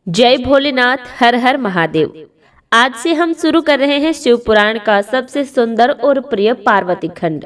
जय भोलेनाथ, हर हर महादेव। आज से हम शुरू कर रहे हैं शिव पुराण का सबसे सुंदर और प्रिय पार्वती खंड।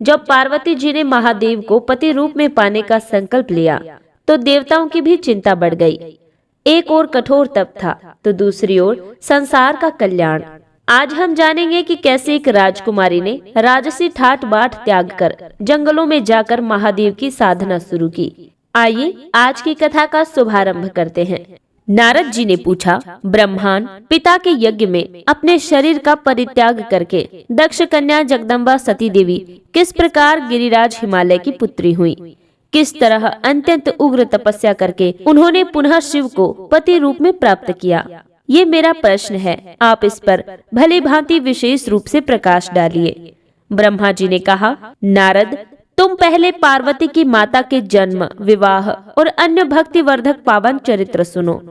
जब पार्वती जी ने महादेव को पति रूप में पाने का संकल्प लिया तो देवताओं की भी चिंता बढ़ गई। एक ओर कठोर तप था तो दूसरी ओर संसार का कल्याण। आज हम जानेंगे कि कैसे एक राजकुमारी ने राजसी ठाट बाट त्याग कर जंगलों में जाकर महादेव की साधना शुरू की। आइए आज की कथा का शुभारंभ करते हैं। नारद जी ने पूछा, ब्रह्मांड पिता के यज्ञ में अपने शरीर का परित्याग करके दक्ष कन्या जगदम्बा सती देवी किस प्रकार गिरिराज हिमालय की पुत्री हुई, किस तरह अत्यंत उग्र तपस्या करके उन्होंने पुनः शिव को पति रूप में प्राप्त किया, ये मेरा प्रश्न है। आप इस पर भली भांति विशेष रूप से प्रकाश डालिए। ब्रह्मा जी ने कहा, नारद तुम पहले पार्वती की माता के जन्म, विवाह और अन्य भक्ति वर्धक पावन चरित्र सुनो।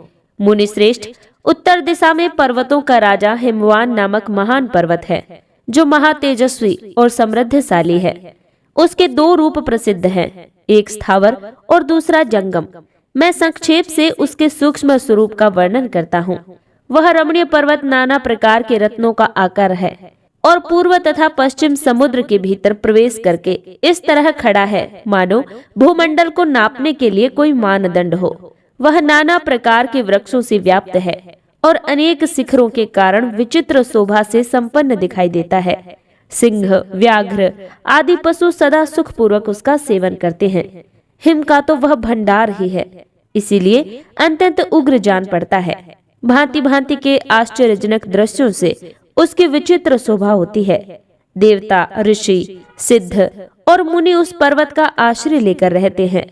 मुनि श्रेष्ठ, उत्तर दिशा में पर्वतों का राजा हिमवान नामक महान पर्वत है जो महातेजस्वी और समृद्धशाली है। उसके दो रूप प्रसिद्ध हैं, एक स्थावर और दूसरा जंगम। मैं संक्षेप से उसके सूक्ष्म स्वरूप का वर्णन करता हूँ। वह रमणीय पर्वत नाना प्रकार के रत्नों का आकार है और पूर्व तथा पश्चिम समुद्र के भीतर प्रवेश करके इस तरह खड़ा है मानो भूमंडल को नापने के लिए कोई मानदंड हो। वह नाना प्रकार के वृक्षों से व्याप्त है और अनेक शिखरों के कारण विचित्र शोभा से संपन्न दिखाई देता है। सिंह, व्याघ्र आदि पशु सदा सुख पूर्वक उसका सेवन करते हैं। हिम का तो वह भंडार ही है, इसीलिए अत्यंत उग्र जान पड़ता है। भांति भांति के आश्चर्यजनक दृश्यों से उसकी विचित्र शोभा होती है। देवता, ऋषि, सिद्ध और मुनि उस पर्वत का आश्रय लेकर रहते हैं।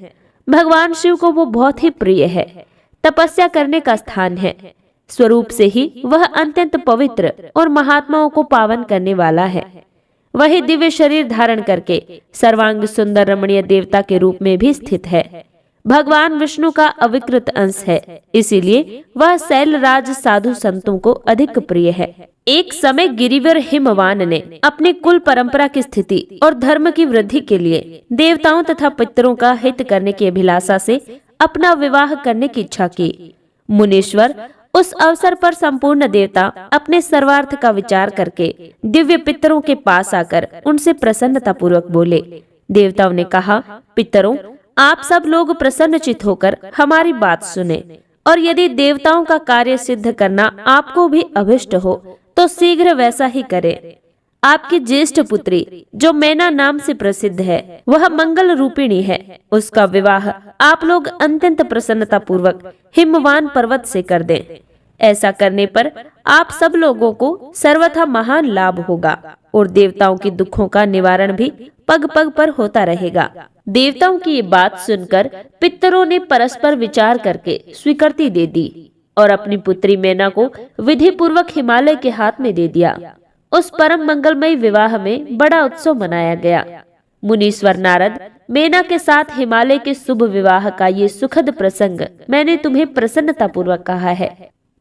भगवान शिव को वो बहुत ही प्रिय है, तपस्या करने का स्थान है। स्वरूप से ही वह अत्यंत पवित्र और महात्माओं को पावन करने वाला है। वही दिव्य शरीर धारण करके सर्वांग सुंदर रमणीय देवता के रूप में भी स्थित है। भगवान विष्णु का अविकृत अंश है, इसीलिए वह शैलराज साधु संतों को अधिक प्रिय है। एक समय गिरिवर हिमवान ने अपने कुल परंपरा की स्थिति और धर्म की वृद्धि के लिए देवताओं तथा पितरों का हित करने की अभिलाषा से अपना विवाह करने की इच्छा की। मुनीश्वर उस अवसर पर संपूर्ण देवता अपने सर्वार्थ का विचार करके दिव्य पितरों के पास आकर उनसे प्रसन्नता पूर्वक बोले। देवताओं ने कहा, पितरों आप सब लोग प्रसन्नचित होकर हमारी बात सुने और यदि देवताओं का कार्य सिद्ध करना आपको भी अभिष्ट हो तो शीघ्र वैसा ही करें। आपकी ज्येष्ठ पुत्री जो मैना नाम से प्रसिद्ध है, वह मंगल रूपिणी है। उसका विवाह आप लोग अत्यंत प्रसन्नता पूर्वक हिमवान पर्वत से कर दें। ऐसा करने पर आप सब लोगों को सर्वथा महान लाभ होगा और देवताओं के दुखों का निवारण भी पग पग पर होता रहेगा। देवताओं की ये बात सुनकर पितरों ने परस्पर विचार करके स्वीकृति दे दी और अपनी पुत्री मैना को विधि पूर्वक हिमालय के हाथ में दे दिया। उस परम मंगलमय विवाह में बड़ा उत्सव मनाया गया। मुनीश्वर नारद, मैना के साथ हिमालय के शुभ विवाह का ये सुखद प्रसंग मैंने तुम्हें प्रसन्नता पूर्वक कहा है।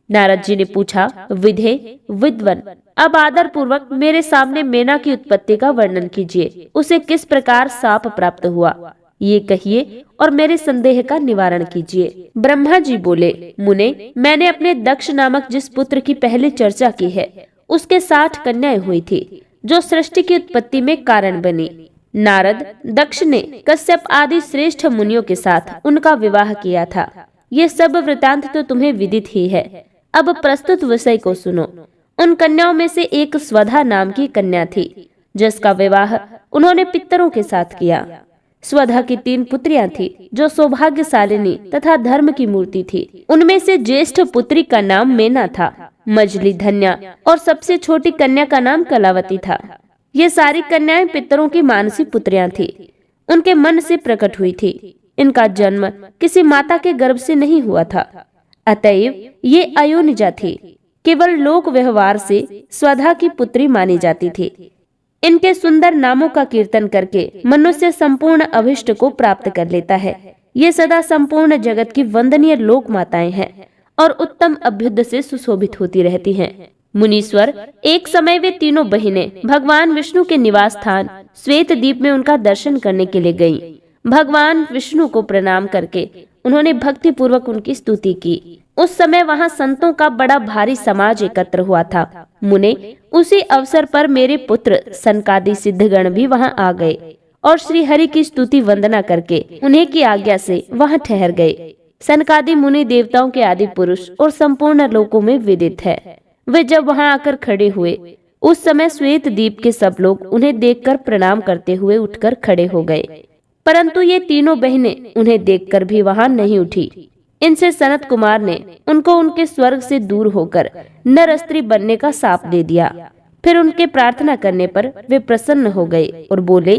नारद जी ने पूछा, विधे विद्वन, अब आदर पूर्वक मेरे सामने मैना की उत्पत्ति का वर्णन कीजिए। उसे किस प्रकार शाप प्राप्त हुआ ये कहिए और मेरे संदेह का निवारण कीजिए। ब्रह्मा जी बोले, मुने मैंने अपने दक्ष नामक जिस पुत्र की पहले चर्चा की है उसके 60 कन्याएं हुई थी जो सृष्टि की उत्पत्ति में कारण बनी। नारद, दक्ष ने कश्यप आदि श्रेष्ठ मुनियों के साथ उनका विवाह किया था। ये सब वृतांत तो तुम्हें विदित ही है। अब प्रस्तुत विषय को सुनो। उन कन्याओं में से एक स्वधा नाम की कन्या थी जिसका विवाह उन्होंने पितरों के साथ किया। स्वधा की 3 पुत्रियां थी जो सौभाग्यशालिनी तथा धर्म की मूर्ति थी। उनमें से ज्येष्ठ पुत्री का नाम मैना था, मझली धन्या और सबसे छोटी कन्या का नाम कलावती था। ये सारी कन्याएं पितरों की मानसी पुत्रियां थी, उनके मन से प्रकट हुई थी। इनका जन्म किसी माता के गर्भ से नहीं हुआ था, अतएव ये अयोनिजा थी। केवल लोक व्यवहार से स्वधा की पुत्री मानी जाती थी। इनके सुंदर नामों का कीर्तन करके मनुष्य संपूर्ण अभिष्ट को प्राप्त कर लेता है। ये सदा संपूर्ण जगत की वंदनीय लोक माताएं हैं और उत्तम अभ्युदय से सुशोभित होती रहती हैं। मुनीश्वर, एक समय वे तीनों बहिनें भगवान विष्णु के निवास स्थान श्वेत द्वीप में उनका दर्शन करने के लिए गईं। भगवान विष्णु को प्रणाम करके उन्होंने भक्ति पूर्वक उनकी स्तुति की। उस समय वहाँ संतों का बड़ा भारी समाज एकत्र हुआ था। मुने, उसी अवसर पर मेरे पुत्र सनकादि सिद्धगण भी वहाँ आ गए और श्री हरि की स्तुति वंदना करके उन्हें की आज्ञा से वहाँ ठहर गए। सनकादि मुनि देवताओं के आदि पुरुष और संपूर्ण लोकों में विदित है। वे जब वहाँ आकर खड़े हुए, उस समय श्वेत दीप के सब लोग उन्हें देखकर प्रणाम करते हुए उठकर खड़े हो गए, परंतु ये तीनों बहनें उन्हें देखकर भी वहाँ नहीं उठी। इनसे सनत कुमार ने उनको उनके स्वर्ग से दूर होकर नर स्त्री बनने का शाप दे दिया। फिर उनके प्रार्थना करने पर वे प्रसन्न हो गए और बोले,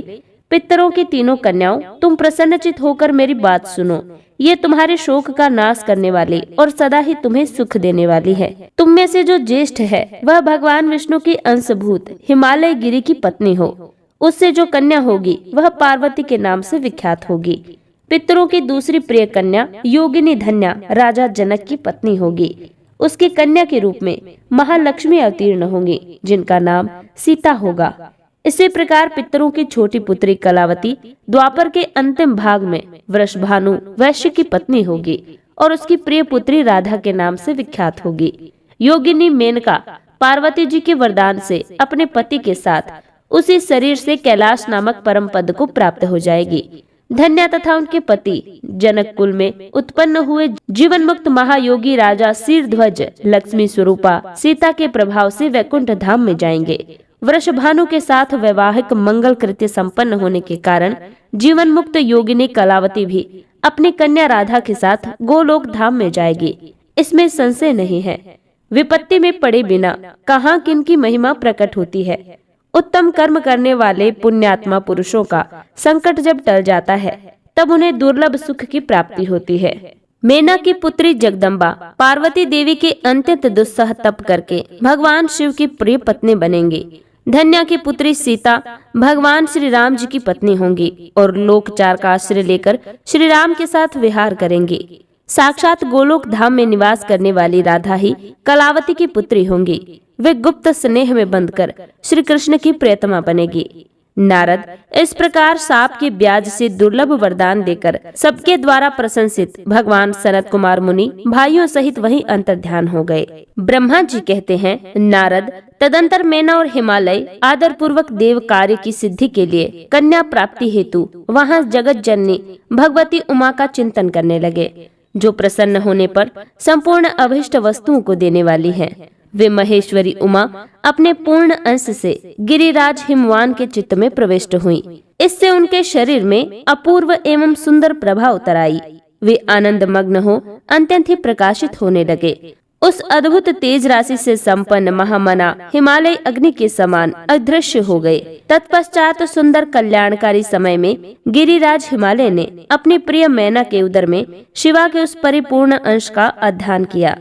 पितरों की तीनों कन्याओं, तुम प्रसन्नचित होकर मेरी बात सुनो। ये तुम्हारे शोक का नाश करने वाली और सदा ही तुम्हें सुख देने वाली है। तुम में से जो ज्येष्ठ है वह भगवान विष्णु की अंशभूत हिमालय गिरी की पत्नी हो। उससे जो कन्या होगी वह पार्वती के नाम से विख्यात होगी। पितरों की दूसरी प्रिय कन्या योगिनी धन्या राजा जनक की पत्नी होगी। उसकी कन्या के रूप में महालक्ष्मी अवतीर्ण होंगी, जिनका नाम सीता होगा। इसी प्रकार पितरों की छोटी पुत्री कलावती द्वापर के अंतिम भाग में वृषभानु वैश्य की पत्नी होगी और उसकी प्रिय पुत्री राधा के नाम से विख्यात होगी। योगिनी मेनका पार्वती जी के वरदान से अपने पति के साथ उसी शरीर से कैलाश नामक परम पद को प्राप्त हो जाएगी। धन्या तथा उनके पति जनक कुल में उत्पन्न हुए जीवन मुक्त महायोगी राजा शीरध्वज लक्ष्मी स्वरूपा सीता के प्रभाव से वैकुंठ धाम में जाएंगे। वृषभानु के साथ वैवाहिक मंगल कृत्य संपन्न होने के कारण जीवन मुक्त योगिनी कलावती भी अपनी कन्या राधा के साथ गोलोक धाम में जाएगी। इसमें संशय नहीं है। विपत्ति में पड़े बिना कहाँ किनकी महिमा प्रकट होती है। उत्तम कर्म करने वाले पुण्यात्मा पुरुषों का संकट जब टल जाता है तब उन्हें दुर्लभ सुख की प्राप्ति होती है। मेना की पुत्री जगदम्बा पार्वती देवी के अत्यंत दुस्सह तप करके भगवान शिव की प्रिय पत्नी बनेंगी। धन्या की पुत्री सीता भगवान श्री राम जी की पत्नी होंगी और लोकचार का आश्रय लेकर श्री राम के साथ विहार करेंगी। साक्षात गोलोक धाम में निवास करने वाली राधा ही कलावती की पुत्री होंगी। वे गुप्त स्नेह में बंधकर श्री कृष्ण की प्रियतमा बनेगी। नारद इस प्रकार साप के ब्याज से दुर्लभ वरदान देकर सबके द्वारा प्रशंसित भगवान सनत कुमार मुनि भाइयों सहित वहीं अंतर्ध्यान हो गए। ब्रह्मा जी कहते हैं, नारद तदंतर मेना और हिमालय आदर पूर्वक देव कार्य की सिद्धि के लिए कन्या प्राप्ति हेतु वहाँ जगत जननी भगवती उमा का चिंतन करने लगे, जो प्रसन्न होने पर संपूर्ण अभिष्ट वस्तुओं को देने वाली है। वे महेश्वरी उमा अपने पूर्ण अंश से गिरिराज हिमवान के चित्त में प्रविष्ट हुई। इससे उनके शरीर में अपूर्व एवं सुंदर प्रभा उतर आई। वे आनंद मग्न हो अत्यंत ही प्रकाशित होने लगे। उस अद्भुत तेज राशि से संपन्न महामना हिमालय अग्नि के समान अदृश्य हो गए। तत्पश्चात सुंदर कल्याणकारी समय में गिरिराज हिमालय ने अपनी प्रिय मैना के उदर में शिवा के उस परिपूर्ण अंश का अध्ययन किया।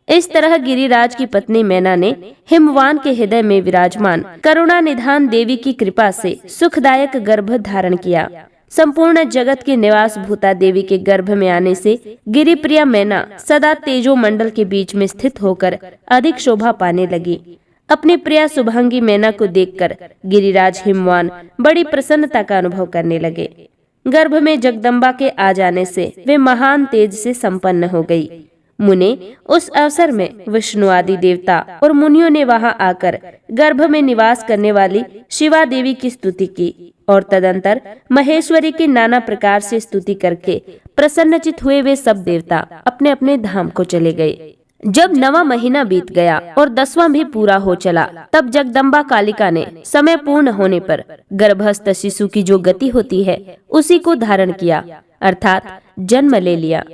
इस तरह गिरिराज की पत्नी मैना ने हिमवान के हृदय में विराजमान करुणा निधान देवी की कृपा से सुखदायक गर्भ धारण किया। संपूर्ण जगत के निवास भूता देवी के गर्भ में आने से गिरिप्रिया मैना सदा तेजो मंडल के बीच में स्थित होकर अधिक शोभा पाने लगी। अपनी प्रिया शुभांगी मैना को देखकर गिरिराज हिमवान बड़ी प्रसन्नता का अनुभव करने लगे। गर्भ में जगदम्बा के आ जाने से वे महान तेज से संपन्न हो गई। मुने उस अवसर में विष्णु आदि देवता और मुनियों ने वहां आकर गर्भ में निवास करने वाली शिवा देवी की स्तुति की और तदंतर महेश्वरी की नाना प्रकार से स्तुति करके प्रसन्नचित हुए वे सब देवता अपने अपने धाम को चले गए। जब 9वां महीना बीत गया और 10वां भी पूरा हो चला, तब जगदम्बा कालिका ने समय पूर्ण होने पर गर्भस्थ शिशु की जो गति होती है उसी को धारण किया, अर्थात जन्म ले लिया।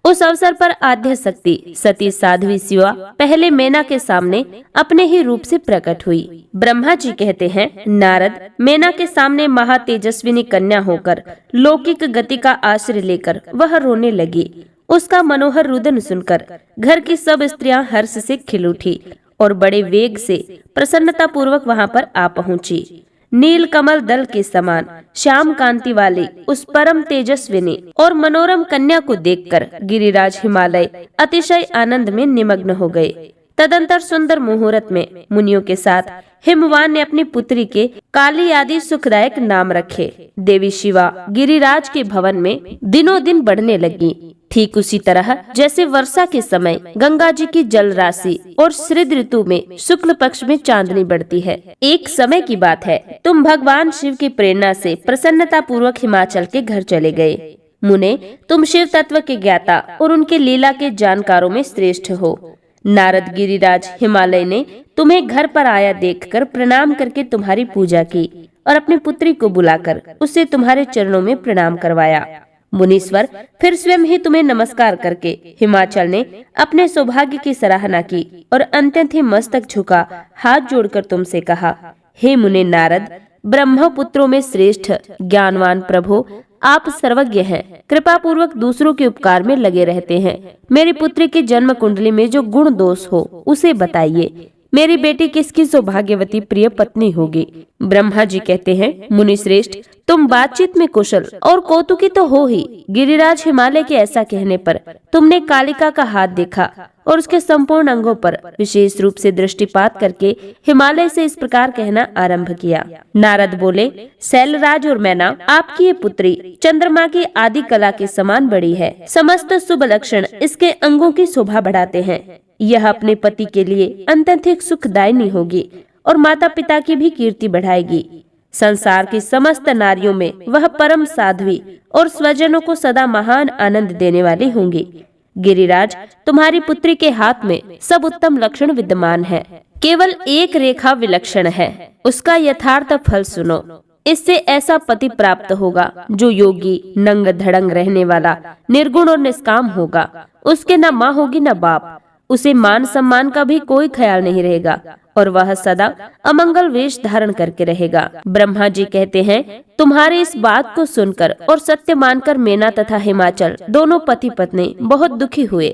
उस अवसर पर आद्य शक्ति सती साध्वी शिवा पहले मैना के सामने अपने ही रूप से प्रकट हुई। ब्रह्मा जी कहते हैं, नारद मैना के सामने महातेजस्विनी कन्या होकर लौकिक गति का आश्रय लेकर वह रोने लगी। उसका मनोहर रुदन सुनकर घर की सब स्त्रियां हर्ष से खिल उठी और बड़े वेग से प्रसन्नता पूर्वक वहां पर आ पहुंची। नील कमल दल के समान श्याम कांति वाली उस परम तेजस्विनी और मनोरम कन्या को देखकर गिरिराज हिमालय अतिशय आनंद में निमग्न हो गए। तदंतर सुंदर मुहूर्त में मुनियों के साथ हिमवान ने अपनी पुत्री के काली आदि सुखदायक नाम रखे। देवी शिवा गिरिराज के भवन में दिनों दिन बढ़ने लगी, ठीक उसी तरह जैसे वर्षा के समय गंगा जी की जल राशि और शरद ऋतु में शुक्ल पक्ष में चांदनी बढ़ती है। एक समय की बात है, तुम भगवान शिव की प्रेरणा से प्रसन्नता पूर्वक हिमाचल के घर चले गए। मुने, तुम शिव तत्व के ज्ञाता और उनके लीला के जानकारों में श्रेष्ठ हो। नारद गिरिराज हिमालय ने तुम्हें घर पर आया देखकर प्रणाम करके तुम्हारी पूजा की और अपनी पुत्री को बुलाकर उसे तुम्हारे चरणों में प्रणाम करवाया। मुनीश्वर फिर स्वयं ही तुम्हें नमस्कार करके हिमाचल ने अपने सौभाग्य की सराहना की और अत्यंत ही मस्तक झुका हाथ जोड़कर तुमसे कहा, हे मुने नारद, ब्रह्मपुत्रों में श्रेष्ठ ज्ञानवान प्रभु, आप सर्वज्ञ हैं, कृपा पूर्वक दूसरों के उपकार में लगे रहते हैं। मेरी पुत्री की जन्म कुंडली में जो गुण दोष हो उसे बताइए। मेरी बेटी किसकी सौभाग्यवती प्रिय पत्नी होगी। ब्रह्मा जी कहते हैं, मुनि श्रेष्ठ, तुम बातचीत में कुशल और कौतुकी तो हो ही। गिरिराज हिमालय के ऐसा कहने पर तुमने कालिका का हाथ देखा और उसके संपूर्ण अंगों पर विशेष रूप से दृष्टिपात करके हिमालय से इस प्रकार कहना आरंभ किया। नारद बोले, शैलराज और मैना, आपकी ये पुत्री चंद्रमा की आदि कला के समान बड़ी है। समस्त शुभ लक्षण इसके अंगों की शोभा बढ़ाते हैं। यह अपने पति के लिए अत्यंत सुखदायिनी होगी और माता पिता की भी कीर्ति बढ़ाएगी। संसार की समस्त नारियों में वह परम साध्वी और स्वजनों को सदा महान आनंद देने वाली होंगी। गिरिराज, तुम्हारी पुत्री के हाथ में सब उत्तम लक्षण विद्यमान है, केवल एक रेखा विलक्षण है। उसका यथार्थ फल सुनो। इससे ऐसा पति प्राप्त होगा जो योगी, नंग धड़ंग रहने वाला, निर्गुण और निष्काम होगा। उसके न माँ होगी न बाप। उसे मान सम्मान का भी कोई ख्याल नहीं रहेगा और वह सदा अमंगल वेश धारण करके रहेगा। ब्रह्मा जी कहते हैं, तुम्हारी इस बात को सुनकर और सत्य मानकर मेना तथा हिमाचल दोनों पति पत्नी बहुत दुखी हुए,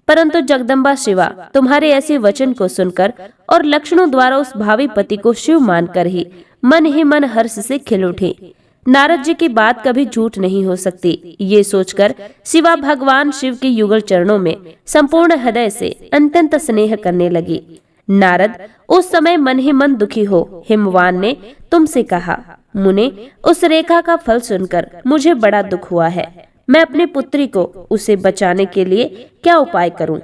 परंतु जगदम्बा शिवा तुम्हारे ऐसे वचन को सुनकर और लक्षणों द्वारा उस भावी पति को शिव मानकर ही मन हर्ष से खिल उठी। नारद जी की बात कभी झूठ नहीं हो सकती, ये सोचकर शिवा भगवान शिव के युगल चरणों में संपूर्ण हृदय से अत्यंत स्नेह करने लगी। नारद, उस समय मन ही मन दुखी हो हिमवान ने तुमसे कहा, मुने, उस रेखा का फल सुनकर मुझे बड़ा दुख हुआ है। मैं अपनी पुत्री को उसे बचाने के लिए क्या उपाय करूं?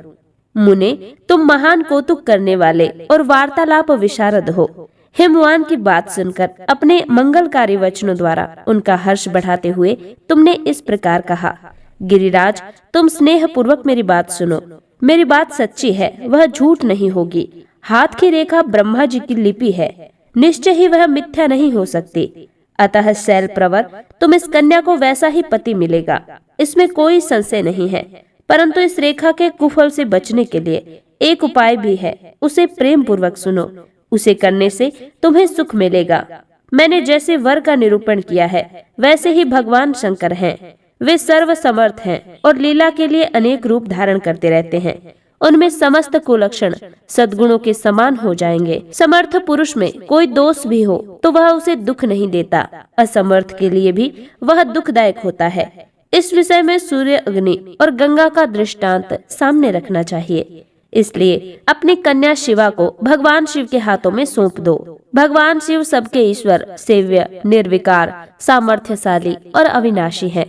मुने, तुम महान कौतुक करने वाले और वार्तालाप विशारद हो। हिमवान की बात सुनकर अपने मंगलकारी वचनों द्वारा उनका हर्ष बढ़ाते हुए तुमने इस प्रकार कहा, गिरिराज, तुम स्नेह पूर्वक मेरी बात सुनो। मेरी बात सच्ची है, वह झूठ नहीं होगी। हाथ की रेखा ब्रह्मा जी की लिपि है, निश्चय ही वह मिथ्या नहीं हो सकती। अतः शैल प्रवर, तुम इस कन्या को वैसा ही पति मिलेगा, इसमें कोई संशय नहीं है। परंतु इस रेखा के कुफल से बचने के लिए एक उपाय भी है, उसे प्रेम पूर्वक सुनो। उसे करने से तुम्हें सुख मिलेगा। मैंने जैसे वर का निरूपण किया है वैसे ही भगवान शंकर हैं। वे सर्व समर्थ हैं और लीला के लिए अनेक रूप धारण करते रहते हैं। उनमें समस्त कुलक्षण सद्गुणों के समान हो जाएंगे। समर्थ पुरुष में कोई दोष भी हो तो वह उसे दुख नहीं देता, असमर्थ के लिए भी वह दुखदायक होता है। इस विषय में सूर्य, अग्नि और गंगा का दृष्टांत सामने रखना चाहिए। इसलिए अपनी कन्या शिवा को भगवान शिव के हाथों में सौंप दो। भगवान शिव सबके ईश्वर, सेव्य, निर्विकार, सामर्थ्यशाली और अविनाशी हैं।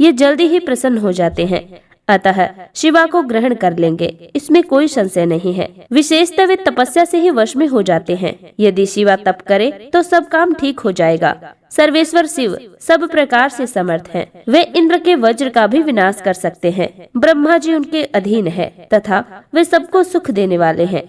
ये जल्दी ही प्रसन्न हो जाते हैं, अतः शिवा को ग्रहण कर लेंगे, इसमें कोई संशय नहीं है। विशेषतः वे तपस्या से ही वश में हो जाते हैं। यदि शिवा तप करे तो सब काम ठीक हो जाएगा। सर्वेश्वर शिव सब प्रकार से समर्थ हैं। वे इंद्र के वज्र का भी विनाश कर सकते हैं। ब्रह्मा जी उनके अधीन है तथा वे सबको सुख देने वाले हैं।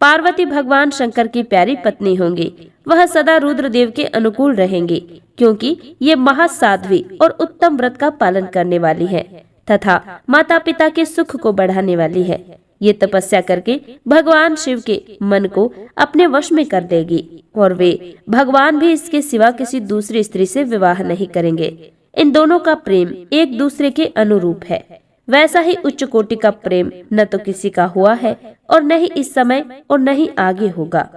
पार्वती भगवान शंकर की प्यारी पत्नी होंगी। वह सदा रुद्रदेव के अनुकूल रहेंगी, क्योंकि ये महासाध्वी और उत्तम व्रत का पालन करने वाली है तथा माता पिता के सुख को बढ़ाने वाली है। ये तपस्या करके भगवान शिव के मन को अपने वश में कर देगी और वे भगवान भी इसके सिवा किसी दूसरी स्त्री से विवाह नहीं करेंगे। इन दोनों का प्रेम एक दूसरे के अनुरूप है। वैसा ही उच्च कोटि का प्रेम न तो किसी का हुआ है और न ही इस समय और न ही आगे होगा।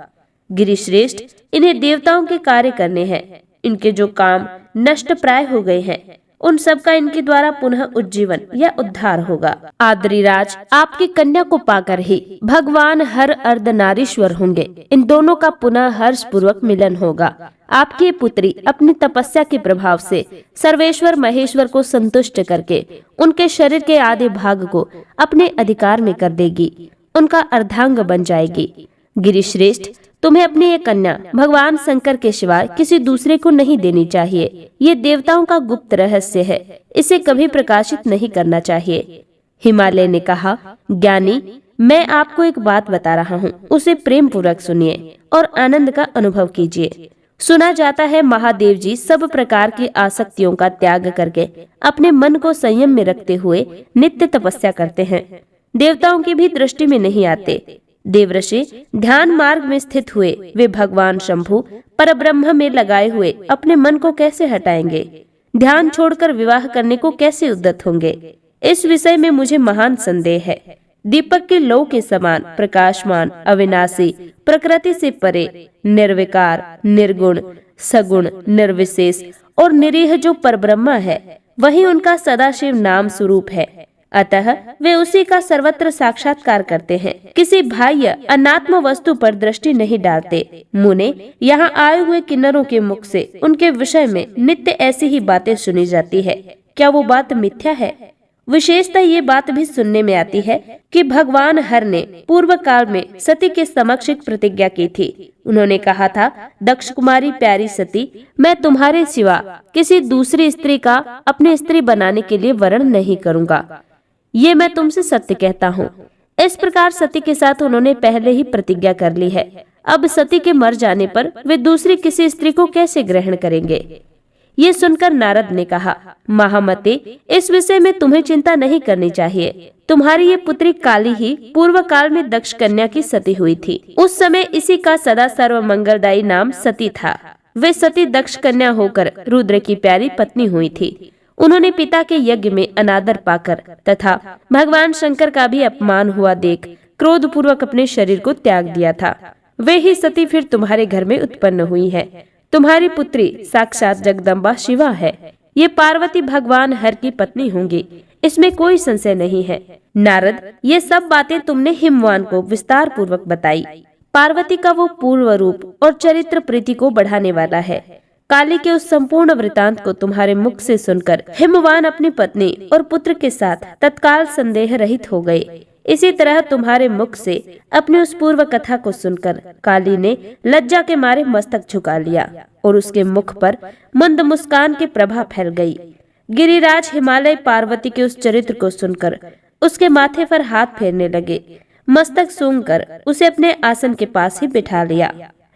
गिरिश्रेष्ठ, इन्हें देवताओं के कार्य करने हैं। इनके जो काम नष्ट प्राय हो गए हैं उन सब का इनके द्वारा पुनः उज्जीवन या उद्धार होगा। आद्रिराज, आपकी कन्या को पाकर ही भगवान हर अर्धनारीश्वर होंगे। इन दोनों का पुनः हर्ष पूर्वक मिलन होगा। आपकी पुत्री अपनी तपस्या के प्रभाव से सर्वेश्वर महेश्वर को संतुष्ट करके उनके शरीर के आधे भाग को अपने अधिकार में कर देगी, उनका अर्धांग बन जाएगी। गिरिश्रेष्ठ, तुम्हें अपनी ये कन्या भगवान शंकर के सिवाय किसी दूसरे को नहीं देनी चाहिए। ये देवताओं का गुप्त रहस्य है, इसे कभी प्रकाशित नहीं करना चाहिए। हिमालय ने कहा, ज्ञानी, मैं आपको एक बात बता रहा हूँ, उसे प्रेम पूर्वक सुनिए और आनंद का अनुभव कीजिए। सुना जाता है महादेव जी सब प्रकार की आसक्तियों का त्याग करके अपने मन को संयम में रखते हुए नित्य तपस्या करते हैं। देवताओं की भी दृष्टि में नहीं आते। देवऋषि ध्यान मार्ग में स्थित हुए वे भगवान शंभु परब्रह्म में लगाए हुए अपने मन को कैसे हटाएंगे? ध्यान छोड़कर विवाह करने को कैसे उद्यत होंगे? इस विषय में मुझे महान संदेह है। दीपक के लौ के समान प्रकाशमान, अविनाशी, प्रकृति से परे, निर्विकार, निर्गुण, सगुण, निर्विशेष और निरीह जो परब्रह्म है, वही उनका सदाशिव नाम स्वरूप है। अतः वे उसी का सर्वत्र साक्षात्कार करते हैं, किसी बाह्य अनात्म वस्तु पर दृष्टि नहीं डालते। मुने, यहाँ आए हुए किन्नरों के मुख से उनके विषय में नित्य ऐसी ही बातें सुनी जाती है। क्या वो बात मिथ्या है? विशेषतः ये बात भी सुनने में आती है कि भगवान हर ने पूर्व काल में सती के समक्ष एक प्रतिज्ञा की थी। उन्होंने कहा था, दक्ष कुमारी प्यारी सती, मैं तुम्हारे सिवा किसी दूसरी स्त्री का अपनी स्त्री बनाने के लिए वर्ण नहीं करूंगा। ये मैं तुमसे सत्य कहता हूँ। इस प्रकार सती के साथ उन्होंने पहले ही प्रतिज्ञा कर ली है। अब सती के मर जाने पर वे दूसरी किसी स्त्री को कैसे ग्रहण करेंगे? ये सुनकर नारद ने कहा, महामते, इस विषय में तुम्हें चिंता नहीं करनी चाहिए। तुम्हारी ये पुत्री काली ही पूर्व काल में दक्ष कन्या की सती हुई थी। उस समय इसी का सदा सर्व मंगलदायी नाम सती था। वे सती दक्ष कन्या होकर रुद्र की प्यारी पत्नी हुई थी। उन्होंने पिता के यज्ञ में अनादर पाकर तथा भगवान शंकर का भी अपमान हुआ देख क्रोध पूर्वक अपने शरीर को त्याग दिया था। वे ही सती फिर तुम्हारे घर में उत्पन्न हुई है। तुम्हारी पुत्री साक्षात जगदम्बा शिवा है। ये पार्वती भगवान हर की पत्नी होंगी, इसमें कोई संशय नहीं है। नारद, ये सब बातें तुमने हिमवान को विस्तार पूर्वक बताई। पार्वती का वो पूर्व रूप और चरित्र प्रीति को बढ़ाने वाला है। काली के उस संपूर्ण वृतांत को तुम्हारे मुख से सुनकर हिमवान अपनी पत्नी और पुत्र के साथ तत्काल संदेह रहित हो गए। इसी तरह तुम्हारे मुख से अपनी उस पूर्व कथा को सुनकर काली ने लज्जा के मारे मस्तक झुका लिया और उसके मुख पर मंद मुस्कान की प्रभा फैल गई। गिरिराज हिमालय पार्वती के उस चरित्र को सुनकर उसके माथे पर हाथ फेरने लगे। मस्तक सूंघकर उसे अपने आसन के पास ही बिठा लिया।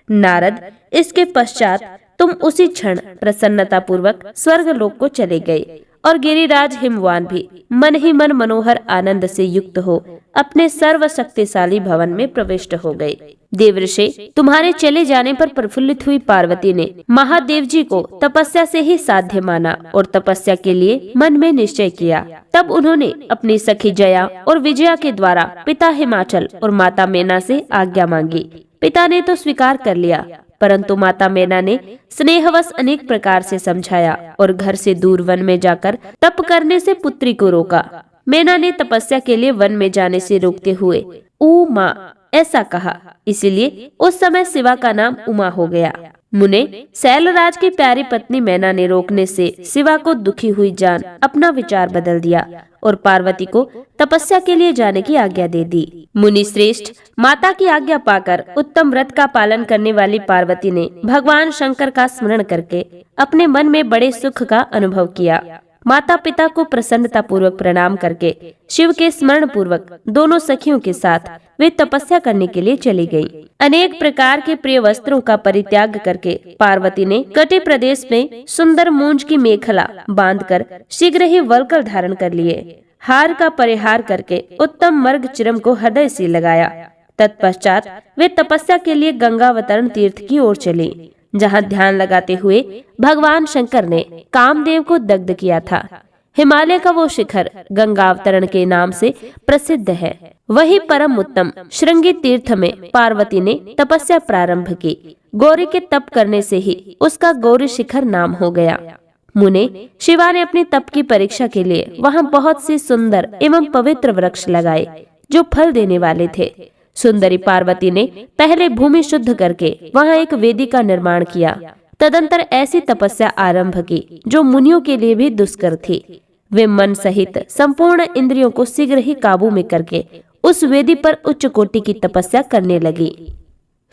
नारद, इसके पश्चात तुम उसी क्षण प्रसन्नता पूर्वक स्वर्ग लोक को चले गए और गिरिराज हिमवान भी मन ही मन मनोहर आनंद से युक्त हो अपने सर्व शक्तिशाली भवन में प्रविष्ट हो गए। देवऋषि, तुम्हारे चले जाने पर प्रफुल्लित हुई पार्वती ने महादेव जी को तपस्या से ही साध्य माना और तपस्या के लिए मन में निश्चय किया। तब उन्होंने अपनी सखी जया और विजया के द्वारा पिता हिमाचल और माता मेना से आज्ञा मांगी। पिता ने तो स्वीकार कर लिया, परंतु माता मेना ने स्नेहवश अनेक प्रकार से समझाया और घर से दूर वन में जाकर तप करने से पुत्री को रोका। मेना ने तपस्या के लिए वन में जाने से रोकते हुए उमा ऐसा कहा, इसीलिए उस समय शिवा का नाम उमा हो गया। मुने, शैलराज की प्यारी पत्नी मेना ने रोकने से शिवा को दुखी हुई जान अपना विचार बदल दिया और पार्वती को तपस्या के लिए जाने की आज्ञा दे दी। मुनि श्रेष्ठ, माता की आज्ञा पाकर उत्तम व्रत का पालन करने वाली पार्वती ने भगवान शंकर का स्मरण करके अपने मन में बड़े सुख का अनुभव किया। माता पिता को प्रसन्नता पूर्वक प्रणाम करके शिव के स्मरण पूर्वक दोनों सखियों के साथ वे तपस्या करने के लिए चली गयी। अनेक प्रकार के प्रिय वस्त्रों का परित्याग करके पार्वती ने कटे प्रदेश में सुंदर मूंज की मेखला बांधकर शीघ्र ही वल्कल धारण कर लिए। हार का परिहार करके उत्तम मर्ग चिरम को हृदय से लगाया। तत्पश्चात वे तपस्या के लिए गंगावतरण तीर्थ की ओर चली, जहाँ ध्यान लगाते हुए भगवान शंकर ने कामदेव को दग्ध किया था। हिमालय का वो शिखर गंगावतरण के नाम से प्रसिद्ध है। वही परम उत्तम श्रृंगी तीर्थ में पार्वती ने तपस्या प्रारंभ की। गौरी के तप करने से ही उसका गौरी शिखर नाम हो गया। मुने, शिवा ने अपने तप की परीक्षा के लिए वहां बहुत से सुंदर एवं पवित्र वृक्ष लगाए जो फल देने वाले थे। सुंदरी पार्वती ने पहले भूमि शुद्ध करके वहां एक वेदी का निर्माण किया। तदंतर ऐसी तपस्या आरंभ की जो मुनियों के लिए भी दुष्कर थी। वे मन सहित संपूर्ण इंद्रियों को शीघ्र ही काबू में करके उस वेदी पर उच्च कोटि की तपस्या करने लगी।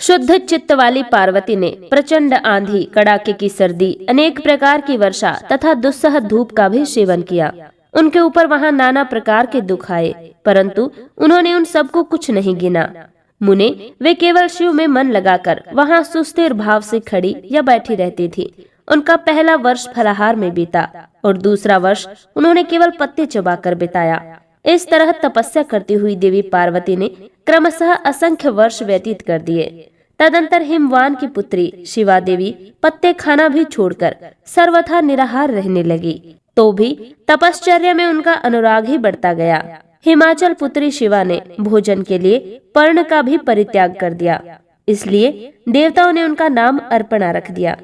शुद्ध चित्त वाली पार्वती ने प्रचंड आंधी, कड़ाके की सर्दी, अनेक प्रकार की वर्षा तथा दुस्सह धूप का भी सेवन किया। उनके ऊपर वहां नाना प्रकार के दुख आए, परंतु उन्होंने उन सबको कुछ नहीं गिना। मुने, वे केवल शिव में मन लगाकर वहां सुस्थिर भाव से खड़ी या बैठी रहती थी। उनका पहला वर्ष फलाहार में बीता और दूसरा वर्ष उन्होंने केवल पत्ते चबाकर बिताया। इस तरह तपस्या करती हुई देवी पार्वती ने क्रमशः असंख्य वर्ष व्यतीत कर दिए। तदंतर हिमवान की पुत्री शिवा देवी पत्ते खाना भी छोड़कर सर्वथा निराहार रहने लगी। तो भी तपश्चर्या में उनका अनुराग ही बढ़ता गया। हिमाचल पुत्री शिवा ने भोजन के लिए पर्ण का भी परित्याग कर दिया, इसलिए देवताओं ने उनका नाम अर्पणा रख दिया।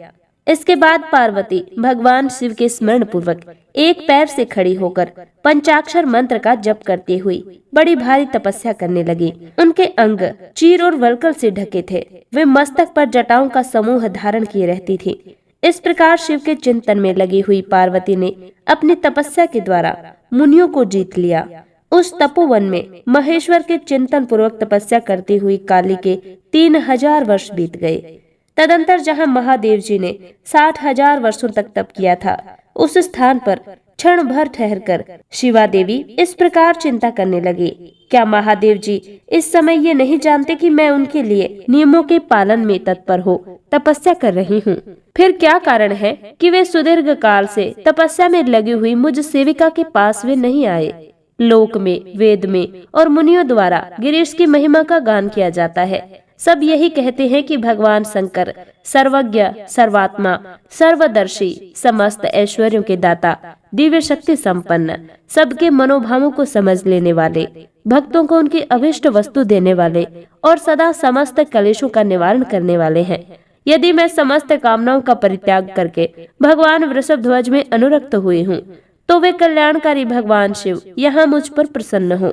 इसके बाद पार्वती भगवान शिव के स्मरण पूर्वक एक पैर से खड़ी होकर पंचाक्षर मंत्र का जप करती हुई बड़ी भारी तपस्या करने लगी। उनके अंग चीर और वल्कल से ढके थे। वे मस्तक पर जटाओं का समूह धारण किए रहती थी। इस प्रकार शिव के चिंतन में लगी हुई पार्वती ने अपनी तपस्या के द्वारा मुनियों को जीत लिया। उस तपोवन में महेश्वर के चिंतन पूर्वक तपस्या करती हुई काली के 3000 वर्ष बीत गए। तदंतर जहां महादेव जी ने 60,000 वर्षों तक तप किया था, उस स्थान पर क्षण भर ठहरकर शिवा देवी इस प्रकार चिंता करने लगी, क्या महादेव जी इस समय ये नहीं जानते कि मैं उनके लिए नियमों के पालन में तत्पर हो तपस्या कर रही हूँ? फिर क्या कारण है कि वे सुदीर्घ काल से तपस्या में लगी हुई मुझ सेविका के पास वे नहीं आए? लोक में, वेद में और मुनियों द्वारा गिरीश की महिमा का गान किया जाता है। सब यही कहते हैं कि भगवान शंकर सर्वज्ञ, सर्वात्मा, सर्वदर्शी, समस्त ऐश्वर्यों के दाता, दिव्य शक्ति संपन्न, सबके मनोभावों को समझ लेने वाले, भक्तों को उनकी अभिष्ट वस्तु देने वाले और सदा समस्त कलेशों का निवारण करने वाले हैं। यदि मैं समस्त कामनाओं का परित्याग करके भगवान वृषभध्वज में अनुरक्त हुई हूँ, तो वे कल्याणकारी भगवान शिव यहाँ मुझ पर प्रसन्न हो।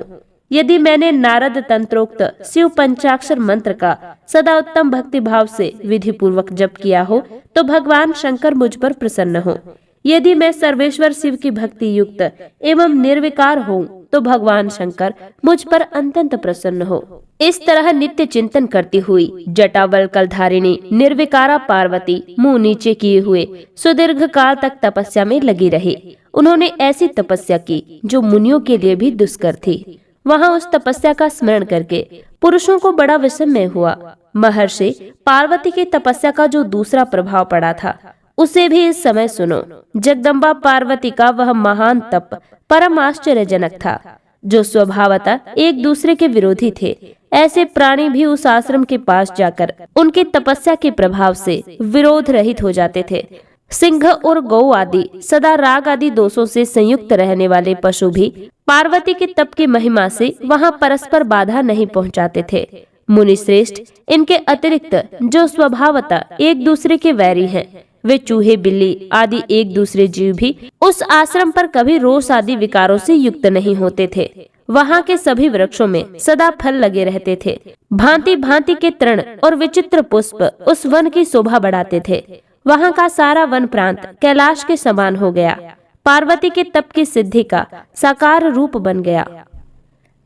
यदि मैंने नारद तंत्रोक्त शिव पंचाक्षर मंत्र का सदा उत्तम भक्ति भाव से विधि पूर्वक जप किया हो, तो भगवान शंकर मुझ पर प्रसन्न हो। यदि मैं सर्वेश्वर शिव की भक्ति युक्त एवं निर्विकार हूँ, तो भगवान शंकर मुझ पर अत्यंत प्रसन्न हो। इस तरह नित्य चिंतन करती हुई जटावल कलधारिणी निर्विकारा पार्वती मुंह नीचे किए हुए सुदीर्घ काल तक तपस्या में लगी रही। उन्होंने ऐसी तपस्या की जो मुनियों के लिए भी दुष्कर थी। वहां उस तपस्या का स्मरण करके पुरुषों को बड़ा विस्मय हुआ। महर्षि पार्वती की तपस्या का जो दूसरा प्रभाव पड़ा था, उसे भी इस समय सुनो। जगदम्बा पार्वती का वह महान तप परम आश्चर्यजनक था। जो स्वभावतः एक दूसरे के विरोधी थे, ऐसे प्राणी भी उस आश्रम के पास जाकर उनकी तपस्या के प्रभाव से विरोध रहित हो जाते थे। सिंह और गौ आदि सदा राग आदि दोषों से संयुक्त रहने वाले पशु भी पार्वती के तप की महिमा से वहां परस्पर बाधा नहीं पहुंचाते थे। मुनि श्रेष्ठ, इनके अतिरिक्त जो स्वभावतः एक दूसरे के वैरी हैं, वे चूहे, बिल्ली आदि एक दूसरे जीव भी उस आश्रम पर कभी रोष आदि विकारों से युक्त नहीं होते थे। वहां के सभी वृक्षों में सदा फल लगे रहते थे। भांति भांति के तृण और विचित्र पुष्प उस वन की शोभा बढ़ाते थे। वहां का सारा वन प्रांत कैलाश के समान हो गया। पार्वती के तप की सिद्धि का साकार रूप बन गया।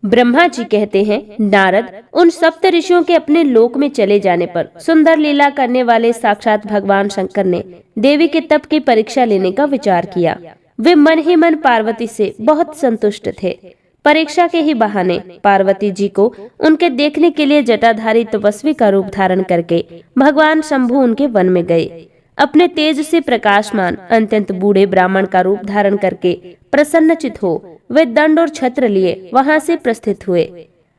ब्रह्मा जी कहते हैं, नारद उन सप्त ऋषियों के अपने लोक में चले जाने पर सुंदर लीला करने वाले साक्षात भगवान शंकर ने देवी के तप की परीक्षा लेने का विचार किया। वे मन ही मन पार्वती से बहुत संतुष्ट थे। परीक्षा के ही बहाने पार्वती जी को उनके देखने के लिए जटाधारी तपस्वी का रूप धारण करके भगवान शंभु उनके वन में गए। अपने तेज से प्रकाशमान अत्यंत बूढ़े ब्राह्मण का रूप धारण करके प्रसन्नचित हो वे दंड और छत्र लिए वहां से प्रस्थित हुए।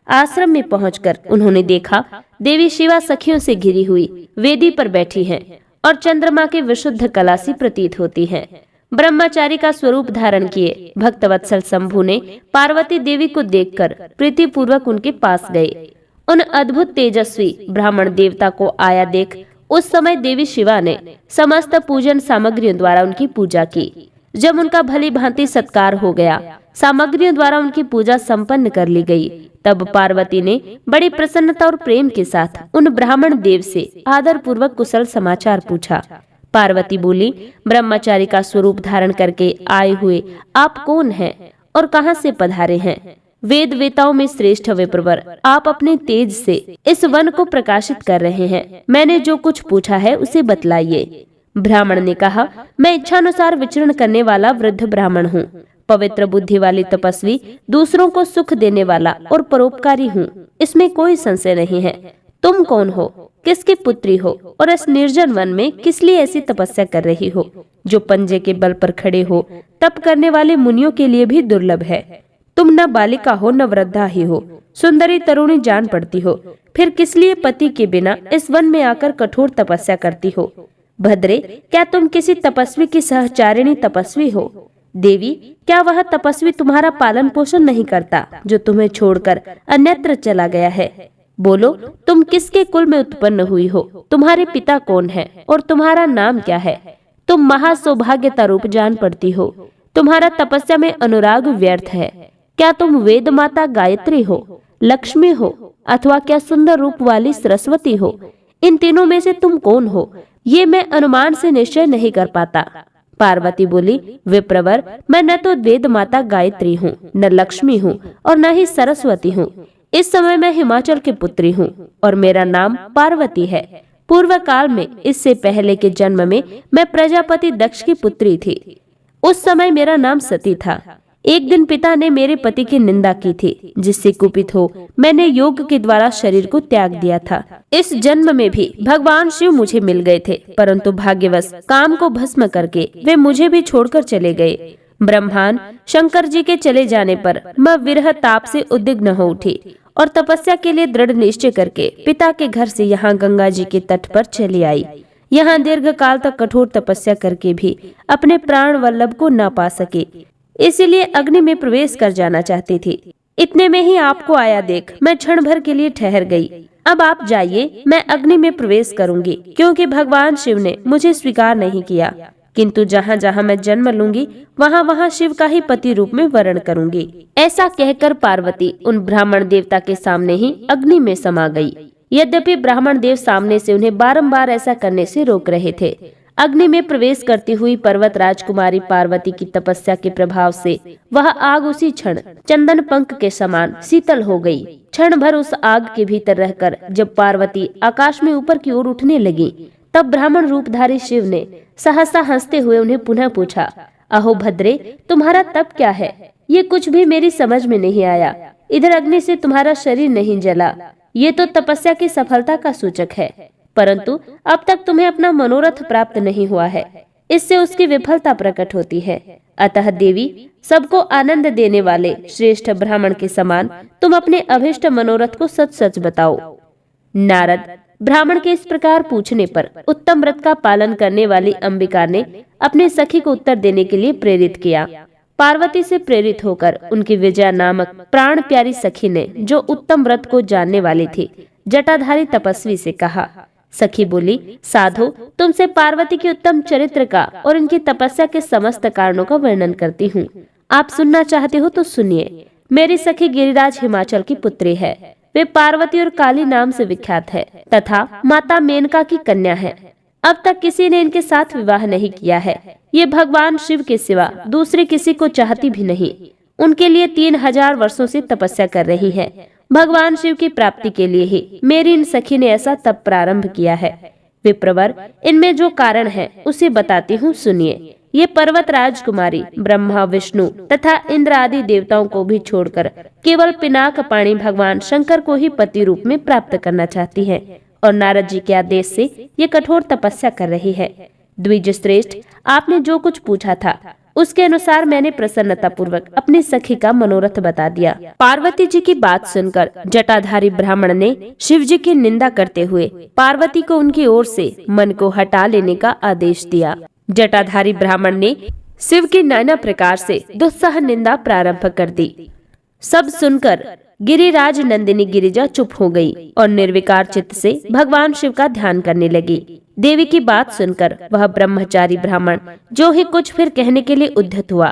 आश्रम में पहुंचकर उन्होंने देखा देवी शिवा सखियों से घिरी हुई वेदी पर बैठी हैं और चंद्रमा की विशुद्ध कला सी प्रतीत होती हैं। ब्रह्मचारी का स्वरूप धारण किए भक्तवत्सल शंभु ने पार्वती देवी को देखकर प्रीति पूर्वक उनके पास गए। उन अद्भुत तेजस्वी ब्राह्मण देवता को आया देख उस समय देवी शिवा ने समस्त पूजन सामग्रियों द्वारा उनकी पूजा की। जब उनका भली भांति सत्कार हो गया, सामग्रियों द्वारा उनकी पूजा संपन्न कर ली गई, तब पार्वती ने बड़ी प्रसन्नता और प्रेम के साथ उन ब्राह्मण देव से आदर पूर्वक कुशल समाचार पूछा। पार्वती बोली, ब्रह्मचारी का स्वरूप धारण करके आए हुए आप कौन हैं और कहां से पधारे हैं? वेद वेताओं में श्रेष्ठ विप्रवर, आप अपने तेज से इस वन को प्रकाशित कर रहे हैं। मैंने जो कुछ पूछा है उसे बतलाइए। ब्राह्मण ने कहा, मैं इच्छानुसार विचरण करने वाला वृद्ध ब्राह्मण हूँ, पवित्र बुद्धि वाली तपस्वी, दूसरों को सुख देने वाला और परोपकारी हूँ, इसमें कोई संशय नहीं है। तुम कौन हो, किसकी पुत्री हो और इस निर्जन वन में किस लिए ऐसी तपस्या कर रही हो, जो पंजे के बल पर खड़े हो तप करने वाले मुनियों के लिए भी दुर्लभ है। तुम न बालिका हो न वृद्धा ही हो, सुंदरी तरुणी जान पड़ती हो, फिर किस लिए पति के बिना इस वन में आकर कठोर तपस्या करती हो? भद्रे, क्या तुम किसी तपस्वी की सहचारिणी तपस्वी हो? देवी, क्या वह तपस्वी तुम्हारा पालन पोषण नहीं करता, जो तुम्हें छोड़कर अन्यत्र चला गया है? बोलो, तुम किसके कुल में उत्पन्न हुई हो? तुम्हारे पिता कौन है और तुम्हारा नाम क्या है? तुम महासौभाग्यता रूप जान पड़ती हो, तुम्हारा तपस्या में अनुराग व्यर्थ है। क्या तुम वेद माता गायत्री हो, लक्ष्मी हो, अथवा क्या सुंदर रूप वाली सरस्वती हो? इन तीनों में से तुम कौन हो, ये मैं अनुमान से निश्चय नहीं कर पाता। पार्वती बोली, विप्रवर, मैं न तो वेद माता गायत्री हूँ, न लक्ष्मी हूँ और न ही सरस्वती हूँ। इस समय मैं हिमाचल की पुत्री हूँ और मेरा नाम पार्वती है। पूर्व काल में, इससे पहले के जन्म में, मैं प्रजापति दक्ष की पुत्री थी। उस समय मेरा नाम सती था। एक दिन पिता ने मेरे पति की निंदा की थी, जिससे कुपित हो मैंने योग के द्वारा शरीर को त्याग दिया था। इस जन्म में भी भगवान शिव मुझे मिल गए थे, परंतु भाग्यवश काम को भस्म करके वे मुझे भी छोड़कर चले गए। ब्रह्मांड शंकर जी के चले जाने पर मैं विरह ताप से उद्विग्न हो उठी और तपस्या के लिए दृढ़ निश्चय करके पिता के घर से यहाँ गंगा जी के तट पर चली आई। यहाँ दीर्घ काल तक कठोर तपस्या करके भी अपने प्राण वल्लभ को न पा सके, इसीलिए अग्नि में प्रवेश कर जाना चाहती थी। इतने में ही आपको आया देख मैं क्षण भर के लिए ठहर गई। अब आप जाइए, मैं अग्नि में प्रवेश करूंगी, क्योंकि भगवान शिव ने मुझे स्वीकार नहीं किया, किंतु जहाँ जहाँ मैं जन्म लूंगी वहाँ वहाँ शिव का ही पति रूप में वर्ण करूंगी। ऐसा कहकर पार्वती उन ब्राह्मण देवता के सामने ही अग्नि में समा गई। यद्यपि ब्राह्मण देव सामने से उन्हें बारंबार ऐसा करने से रोक रहे थे। अग्नि में प्रवेश करती हुई पर्वत राजकुमारी पार्वती की तपस्या के प्रभाव से वह आग उसी क्षण चंदन पंख के समान शीतल हो गई। क्षण भर उस आग के भीतर रहकर जब पार्वती आकाश में ऊपर की ओर उठने लगी, तब ब्राह्मण रूपधारी शिव ने सहसा हंसते हुए उन्हें पुनः पूछा, अहो भद्रे, तुम्हारा तप क्या है? ये कुछ भी मेरी समझ में नहीं आया। इधर अग्नि से तुम्हारा शरीर नहीं जला, ये तो तपस्या की सफलता का सूचक है, परंतु अब तक तुम्हें अपना मनोरथ प्राप्त नहीं हुआ है, इससे उसकी विफलता प्रकट होती है। अतः देवी, सबको आनंद देने वाले श्रेष्ठ ब्राह्मण के समान तुम अपने अभिष्ट मनोरथ को सच सच बताओ। नारद, ब्राह्मण के इस प्रकार पूछने पर उत्तम व्रत का पालन करने वाली अंबिका ने अपने सखी को उत्तर देने के लिए प्रेरित किया। पार्वती से प्रेरित होकर उनकी विजया नामक प्राण प्यारी सखी ने, जो उत्तम व्रत को जानने वाली थी, जटाधारी तपस्वी से कहा। सखी बोली, साधो, तुमसे पार्वती के उत्तम चरित्र का और इनकी तपस्या के समस्त कारणों का वर्णन करती हूँ। आप सुनना चाहते हो तो सुनिए। मेरी सखी गिरिराज हिमाचल की पुत्री है। वे पार्वती और काली नाम से विख्यात है तथा माता मेनका की कन्या है। अब तक किसी ने इनके साथ विवाह नहीं किया है। ये भगवान शिव के सिवा दूसरे किसी को चाहती भी नहीं। उनके लिए 3000 वर्षों से तपस्या कर रही है। भगवान शिव की प्राप्ति के लिए ही मेरी इन सखी ने ऐसा तप प्रारंभ किया है। विप्रवर, इनमें जो कारण है उसे बताती हूँ, सुनिए। ये पर्वत राजकुमारी ब्रह्मा, विष्णु तथा इंद्र आदि देवताओं को भी छोड़कर केवल पिनाक पाणी भगवान शंकर को ही पति रूप में प्राप्त करना चाहती है और नारद जी के आदेश से ये कठोर तपस्या कर रही है। द्विज श्रेष्ठ, आपने जो कुछ पूछा था उसके अनुसार मैंने प्रसन्नता पूर्वक अपनी सखी का मनोरथ बता दिया। पार्वती जी की बात सुनकर जटाधारी ब्राह्मण ने शिव जी की निंदा करते हुए पार्वती को उनकी ओर से मन को हटा लेने का आदेश दिया। जटाधारी ब्राह्मण ने शिव की नाना प्रकार से दुस्सह निंदा प्रारंभ कर दी। सब सुनकर गिरिराज नंदिनी गिरिजा चुप हो गई और निर्विकार चित्त से भगवान शिव का ध्यान करने लगी। देवी की बात सुनकर वह ब्रह्मचारी ब्राह्मण जो ही कुछ फिर कहने के लिए उद्यत हुआ,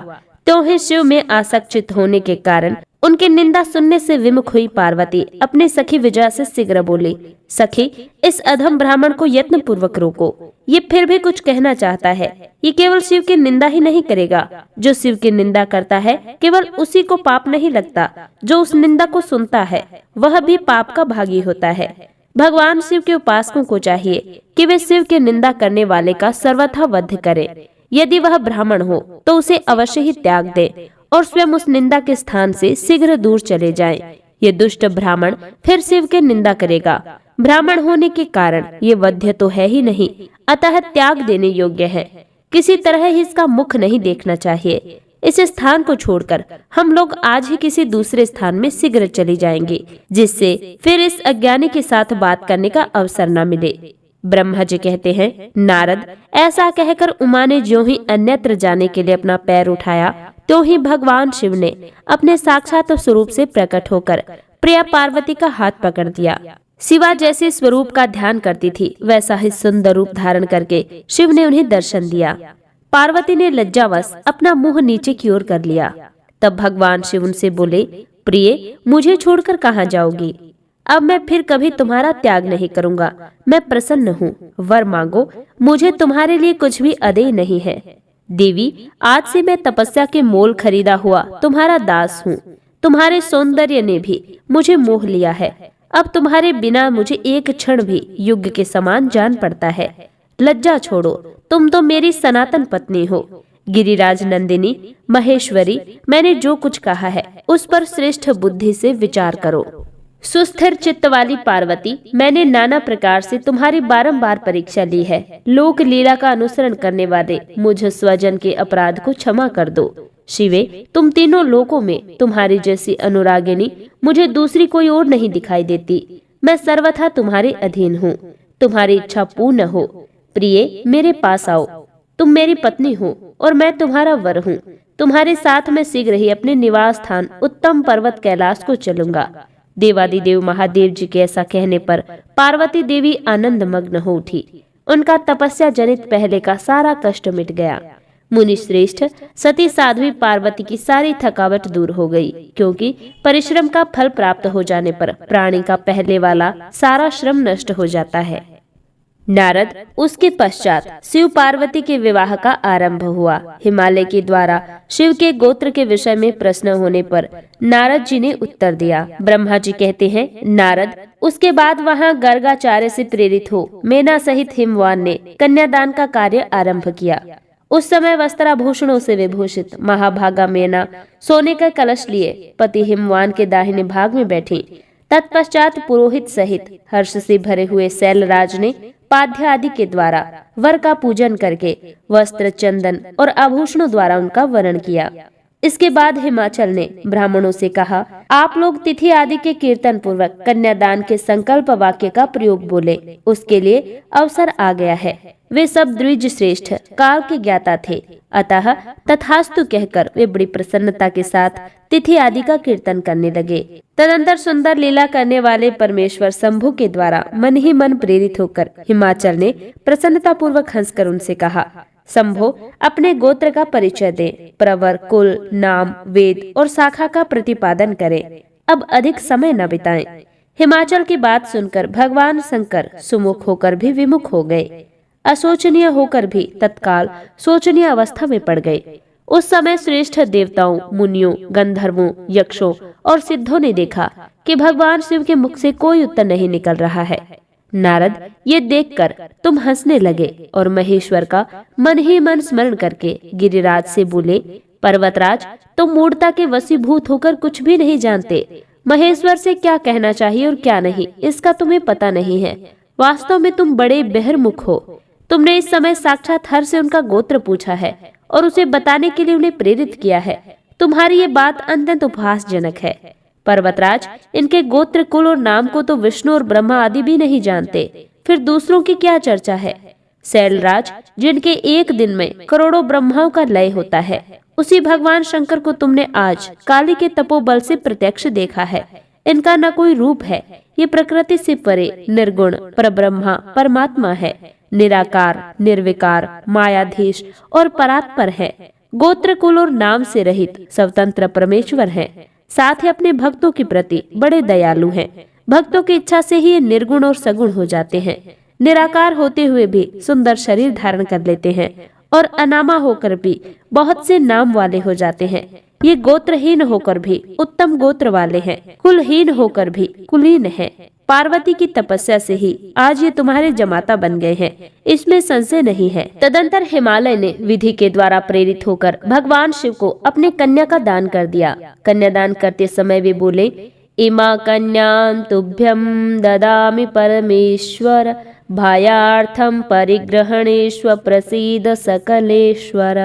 तो ही शिव में आसक्त होने के कारण उनकी निंदा सुनने से विमुख हुई पार्वती अपने सखी विजया से शीघ्र बोली, सखी, इस अधम ब्राह्मण को यत्न पूर्वक रोको। ये फिर भी कुछ कहना चाहता है। ये केवल शिव की निंदा ही नहीं करेगा। जो शिव की निंदा करता है केवल उसी को पाप नहीं लगता, जो उस निंदा को सुनता है वह भी पाप का भागी होता है। भगवान शिव के उपासकों को चाहिए कि वे शिव की निंदा करने वाले का सर्वथा वध करें। यदि वह ब्राह्मण हो तो उसे अवश्य ही त्याग दे और स्वयं उस निंदा के स्थान से शीघ्र दूर चले जाएं। ये दुष्ट ब्राह्मण फिर शिव की निंदा करेगा। ब्राह्मण होने के कारण ये वध्य तो है ही नहीं, अतः त्याग देने योग्य है। किसी तरह ही इसका मुख नहीं देखना चाहिए। इस स्थान को छोड़कर हम लोग आज ही किसी दूसरे स्थान में शीघ्र चले जाएंगे, जिससे फिर इस अज्ञानी के साथ बात करने का अवसर न मिले। ब्रह्मा जी कहते हैं, नारद, ऐसा कहकर उमा ने ज्यों ही अन्यत्र जाने के लिए अपना पैर उठाया, तो ही भगवान शिव ने अपने साक्षात स्वरूप से प्रकट होकर प्रिया पार्वती का हाथ पकड़ दिया। शिवा जैसे स्वरूप का ध्यान करती थी, वैसा ही सुंदर रूप धारण करके शिव ने उन्हें दर्शन दिया। पार्वती ने लज्जावश अपना मुंह नीचे की ओर कर लिया। तब भगवान शिव उनसे बोले, प्रिय, मुझे छोड़कर कहाँ जाओगी? अब मैं फिर कभी तुम्हारा त्याग नहीं करूंगा। मैं प्रसन्न हूँ, वर मांगो, मुझे तुम्हारे लिए कुछ भी अदेय नहीं है। देवी, आज से मैं तपस्या के मोल खरीदा हुआ तुम्हारा दास हूँ। तुम्हारे सौंदर्य ने भी मुझे मोह लिया है। अब तुम्हारे बिना मुझे एक क्षण भी युग के समान जान पड़ता है। लज्जा छोड़ो, तुम तो मेरी सनातन पत्नी हो। गिरिराज नंदिनी, महेश्वरी, मैंने जो कुछ कहा है उस पर श्रेष्ठ बुद्धि से विचार करो। सुस्थिर चित्त वाली पार्वती, मैंने नाना प्रकार से तुम्हारी बारंबार परीक्षा ली है। लोक लीला का अनुसरण करने वाले मुझ स्वजन के अपराध को क्षमा कर दो। शिवे, तुम तीनों लोकों में तुम्हारी जैसी अनुरागिनी मुझे दूसरी कोई और नहीं दिखाई देती। मैं सर्वथा तुम्हारे अधीन हूँ। तुम्हारी इच्छा पूर्ण हो। प्रिय, मेरे पास आओ। तुम मेरी पत्नी हो और मैं तुम्हारा वर हूँ। तुम्हारे साथ मैं शीघ्र ही अपने निवास स्थान उत्तम पर्वत कैलाश को चलूंगा। देवादिदेव महादेव जी के ऐसा कहने पर पार्वती देवी आनंद मग्न हो उठी। उनका तपस्या जनित पहले का सारा कष्ट मिट गया। मुनि श्रेष्ठ, सती साध्वी पार्वती की सारी थकावट दूर हो गई, क्योंकि परिश्रम का फल प्राप्त हो जाने पर प्राणी का पहले वाला सारा श्रम नष्ट हो जाता है। नारद, उसके पश्चात शिव पार्वती के विवाह का आरंभ हुआ। हिमालय के द्वारा शिव के गोत्र के विषय में प्रश्न होने पर नारद जी ने उत्तर दिया। ब्रह्मा जी कहते हैं, नारद, उसके बाद वहाँ गर्गाचार्य से प्रेरित हो मेना सहित हिमवान ने कन्यादान का कार्य आरंभ किया। उस समय वस्त्राभूषणों से विभूषित महाभागा मेना सोने का कलश लिए पति हिमवान के दाहिने भाग में बैठी। तत्पश्चात पुरोहित सहित हर्ष से भरे हुए शैलराज ने पाद्य आदि के द्वारा वर का पूजन करके वस्त्र, चंदन और आभूषणों द्वारा उनका वरण किया। इसके बाद हिमाचल ने ब्राह्मणों से कहा, आप लोग तिथि आदि के कीर्तन पूर्वक कन्यादान के संकल्प वाक्य का प्रयोग बोले। उसके लिए अवसर आ गया है। वे सब द्विज श्रेष्ठ काल के ज्ञाता थे, अतः तथास्तु कहकर वे बड़ी प्रसन्नता के साथ तिथि आदि का कीर्तन करने लगे। तदंतर सुंदर लीला करने वाले परमेश्वर शंभु के द्वारा मन ही मन प्रेरित होकर हिमाचल ने प्रसन्नता पूर्वक हंसकर उनसे कहा, शंभो, अपने गोत्र का परिचय दे, प्रवर, कुल, नाम, वेद और शाखा का प्रतिपादन करें। अब अधिक समय न बिताएं। हिमाचल की बात सुनकर भगवान शंकर सुमुख होकर भी विमुख हो गए। अशोचनीय होकर भी तत्काल शोचनीय अवस्था में पड़ गए। उस समय श्रेष्ठ देवताओं, मुनियों, गंधर्वों, यक्षों और सिद्धों ने देखा कि भगवान शिव के मुख से कोई उत्तर नहीं निकल रहा है। नारद, ये देखकर तुम हंसने लगे और महेश्वर का मन ही मन स्मरण करके गिरिराज से बोले, पर्वतराज, तुम मूढ़ता के वशीभूत होकर कुछ भी नहीं जानते। महेश्वर से क्या कहना चाहिए और क्या नहीं, इसका तुम्हें पता नहीं है। वास्तव में तुम बड़े बहिर्मुख हो। तुमने इस समय साक्षात हर से उनका गोत्र पूछा है और उसे बताने के लिए उन्हें प्रेरित किया है। तुम्हारी ये बात अत्यंत उपहासजनक है। पर्वतराज, इनके गोत्र, कुल और नाम को तो विष्णु और ब्रह्मा आदि भी नहीं जानते, फिर दूसरों की क्या चर्चा है। शैलराज, जिनके एक दिन में करोड़ों ब्रह्माओं का लय होता है, उसी भगवान शंकर को तुमने आज काली के तपोबल से प्रत्यक्ष देखा है। इनका न कोई रूप है, ये प्रकृति से परे निर्गुण परब्रह्मा परमात्मा है। निराकार, निर्विकार, मायाधीश और परात्पर है। गोत्र, कुल और नाम से रहित स्वतंत्र परमेश्वर है। साथ ही अपने भक्तों के प्रति बड़े दयालु हैं। भक्तों की इच्छा से ही ये निर्गुण और सगुण हो जाते हैं। निराकार होते हुए भी सुंदर शरीर धारण कर लेते हैं और अनामा होकर भी बहुत से नाम वाले हो जाते हैं। ये गोत्रहीन होकर भी उत्तम गोत्र वाले हैं, कुलहीन होकर भी कुलीन हैं। पार्वती की तपस्या से ही आज ये तुम्हारे जमाता बन गए हैं, इसमें संशय नहीं है। तदंतर हिमालय ने विधि के द्वारा प्रेरित होकर भगवान शिव को अपने कन्या का दान कर दिया। कन्यादान करते समय वे बोले, इमा कन्यां तुभ्यं ददामि परमेश्वर, भायार्थम परिग्रहणेश्वर प्रसीद सकलेश्वर।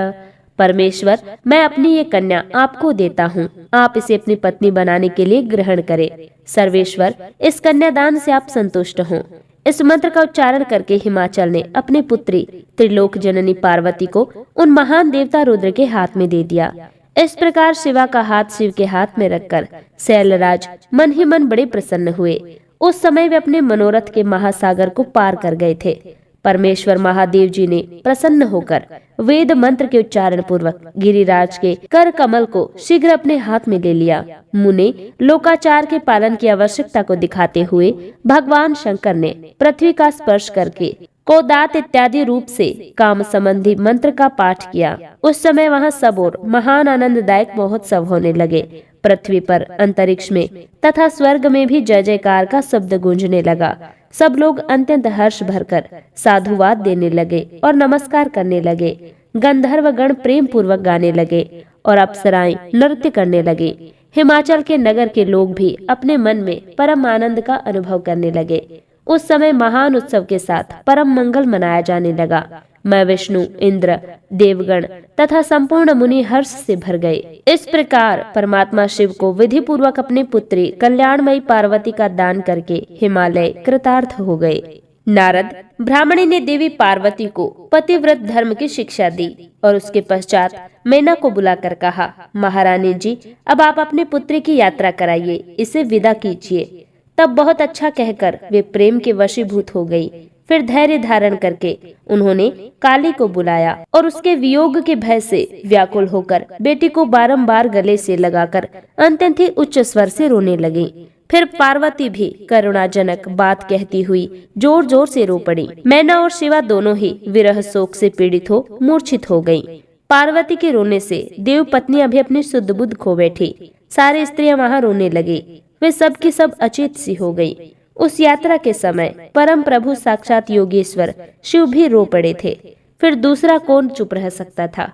परमेश्वर, मैं अपनी ये कन्या आपको देता हूँ, आप इसे अपनी पत्नी बनाने के लिए ग्रहण करें। सर्वेश्वर, इस कन्यादान से आप संतुष्ट हों। इस मंत्र का उच्चारण करके हिमाचल ने अपनी पुत्री त्रिलोक जननी पार्वती को उन महान देवता रुद्र के हाथ में दे दिया। इस प्रकार शिवा का हाथ शिव के हाथ में रखकर शैलराज मन ही मन बड़े प्रसन्न हुए। उस समय वे अपने मनोरथ के महासागर को पार कर गए थे। परमेश्वर महादेव जी ने प्रसन्न होकर वेद मंत्र के उच्चारण पूर्वक गिरिराज के कर कमल को शीघ्र अपने हाथ में ले लिया। मुने लोकाचार के पालन की आवश्यकता को दिखाते हुए भगवान शंकर ने पृथ्वी का स्पर्श करके कोदात इत्यादि रूप से काम संबंधी मंत्र का पाठ किया। उस समय वहाँ सब ओर महान आनंददायक महोत्सव होने लगे। पृथ्वी पर, अंतरिक्ष में तथा स्वर्ग में भी जय जयकार का शब्द गूंजने लगा। सब लोग अत्यंत हर्ष भरकर साधुवाद देने लगे और नमस्कार करने लगे। गंधर्व गण प्रेम पूर्वक गाने लगे और अप्सराएं नृत्य करने लगे। हिमाचल के नगर के लोग भी अपने मन में परम आनंद का अनुभव करने लगे। उस समय महान उत्सव के साथ परम मंगल मनाया जाने लगा। मैं विष्णु, इंद्र, देवगण तथा संपूर्ण मुनि हर्ष से भर गए। इस प्रकार परमात्मा शिव को विधि पूर्वक अपनी पुत्री कल्याणमयी पार्वती का दान करके हिमालय कृतार्थ हो गए। नारद ब्राह्मणी ने देवी पार्वती को पतिव्रत धर्म की शिक्षा दी और उसके पश्चात मैना को बुलाकर कहा, महारानी जी, अब आप अपनी पुत्री की यात्रा कराइए, इसे विदा कीजिए। तब बहुत अच्छा कहकर वे प्रेम के वशीभूत हो गई। फिर धैर्य धारण करके उन्होंने काली को बुलाया और उसके वियोग के भय से व्याकुल होकर बेटी को बारंबार गले से लगाकर अत्यंत ही उच्च स्वर से रोने लगी। फिर पार्वती भी करुणाजनक बात कहती हुई जोर जोर से रो पड़ी। मैना और शिवा दोनों ही विरह शोक से पीड़ित हो मूर्छित हो गईं। पार्वती के रोने से देव पत्नियां भी अपनी शुद्ध बुद्ध खो बैठी। सारी स्त्रियां वहां रोने लगी। वे सब की सब अचेत सी हो गई। उस यात्रा के समय परम प्रभु साक्षात योगेश्वर शिव भी रो पड़े थे। फिर दूसरा कौन चुप रह सकता था।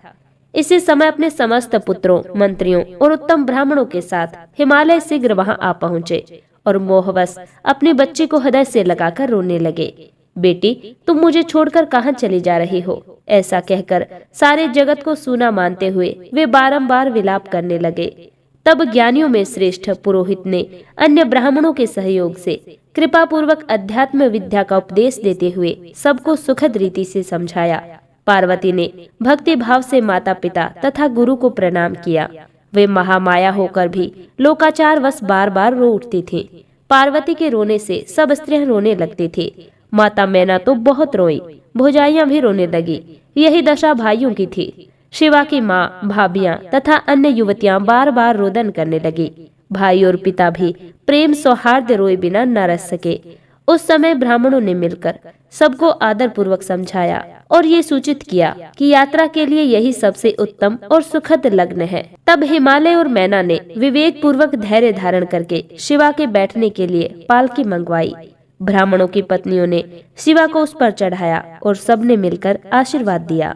इसी समय अपने समस्त पुत्रों, मंत्रियों और उत्तम ब्राह्मणों के साथ हिमालय शीघ्र वहां आ पहुंचे और मोहवश अपनी बच्ची को हृदय से लगाकर रोने लगे। बेटी, तुम मुझे छोड़कर कहाँ चली जा रही हो? ऐसा कहकर सारे जगत को सूना मानते हुए वे बारंबार विलाप करने लगे। तब ज्ञानियों में श्रेष्ठ पुरोहित ने अन्य ब्राह्मणों के सहयोग से कृपा पूर्वक अध्यात्म विद्या का उपदेश देते हुए सबको सुखद रीति से समझाया। पार्वती ने भक्ति भाव से माता पिता तथा गुरु को प्रणाम किया। वे महामाया होकर भी लोकाचार वश बार बार रो उठती थीं। पार्वती के रोने से सब स्त्रियां रोने लगती थी। माता मैना तो बहुत रोई, भौजाइयां भी रोने लगी। यही दशा भाइयों की थी। शिवा की माँ, भाभियां तथा अन्य युवतियां बार बार रोदन करने लगी। भाई और पिता भी प्रेम सौहार्द रोए बिना न रह सके। उस समय ब्राह्मणों ने मिलकर सबको आदर पूर्वक समझाया और ये सूचित किया कि यात्रा के लिए यही सबसे उत्तम और सुखद लग्न है। तब हिमालय और मैना ने विवेक पूर्वक धैर्य धारण करके शिवा के बैठने के लिए पालकी मंगवाई। ब्राह्मणों की पत्नियों ने शिवा को उस पर चढ़ाया और सबने मिलकर आशीर्वाद दिया।